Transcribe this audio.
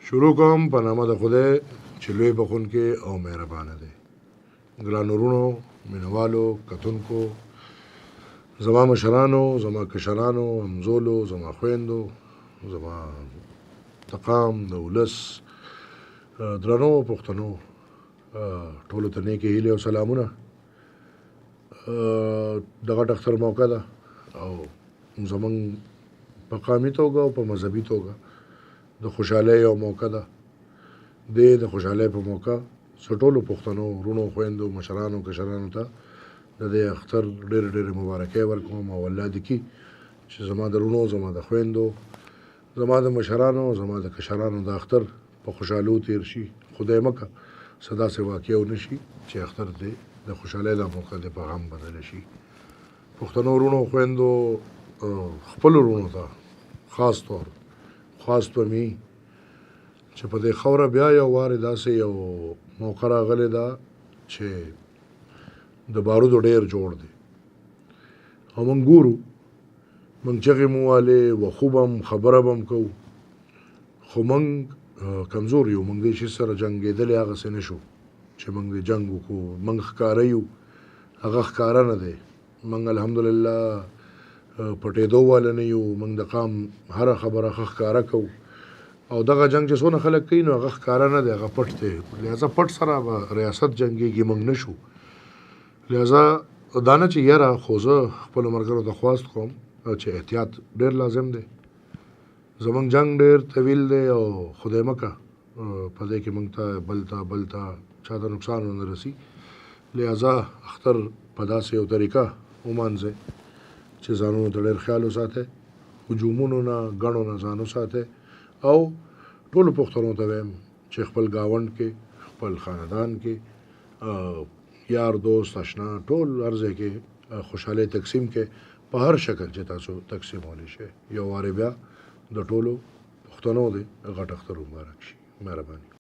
شروع کوم په نامه د خدای چې لوی بخښونکی او مهربانه دی. ګرانو وروڼو، مینوالو، کتونکو، زما مشرانو، زما کشرانو، همزولو، زما خویندو، زما تقام د ولس درنو پښتنو، ټولو ته نیکې هیلې او سلامونه. د غټ اختر موقع ده او زمونږ په قامي توګه او په مذهبي توګه د خوشحالۍ یو موقع ده. د خوشحالۍ په موقع زه ټولو پښتنو وروڼو، خویندو، مشرانو، کشرانو ته د دې اختر ډېرې ډېرې مبارکۍ ورکوم او الله دې کي چې زما د وروڼو، زما د خویندو، زما د مشرانو، زما د کشرانو د اختر په خوشحالو تیر شي. خدای مکه څه داسې واقع ونه شي چې اختر دې د خوشحالۍ دا موقع دې په غم بدله شي. پښتنو وروڼو، خویندو، خپلو وروڼو ته خاص طور خواست به مې چې په دې خاوره بیا یو وارې داسې یو موقع راغلی ده چې د بارودو ډېر جوړ دی او موږ ګورو، موږ چغې مو والې وخو به هم خبره به هم کوو، خو موږ کمزور یو. موږ دې شي سره جنګېدلی هغسې نه شو چې موږ دې جنګ وکړو. موږ ښکاره یو، هغه ښکاره نه دی. موږ الحمدلله پټېدو والا نه یو. موږ د قام هره خبره ښه ښکاره کوو او دغه جنګ چې څونه خلک کوي نو هغه ښکاره نه دی، هغه پټ دی. لهذا پټ سره به ریاست جنګېږي، موږ نه شو. لهذا دا نه چې یاره، خو زه خپلو ملګرو ته خواست کوم چې احتیاط ډېر لازم دی. زمونږ جنګ ډېر طویل دی او خدای مکه په دې کې موږ ته بل ته چا ته نقصان ونه رسي. لهذا اختر په داسې یو طریقه ومانځئ چې ځانونو ته ډېر خیال وساتئ، هجومونو نه ګڼو نه ځان وساتئ او ټولو پښتنو ته وایم چې خپل ګاونډ کې، خپل خاندان کې، یار دوست اشنا ټول هر ځای کې خوشحالۍ تقسیم کې په هر شکل چې تاسو تقسیمولی شئ. یو وارې بیا د ټولو پښتنو دی غټ اختر مبارک شي. مهرباني.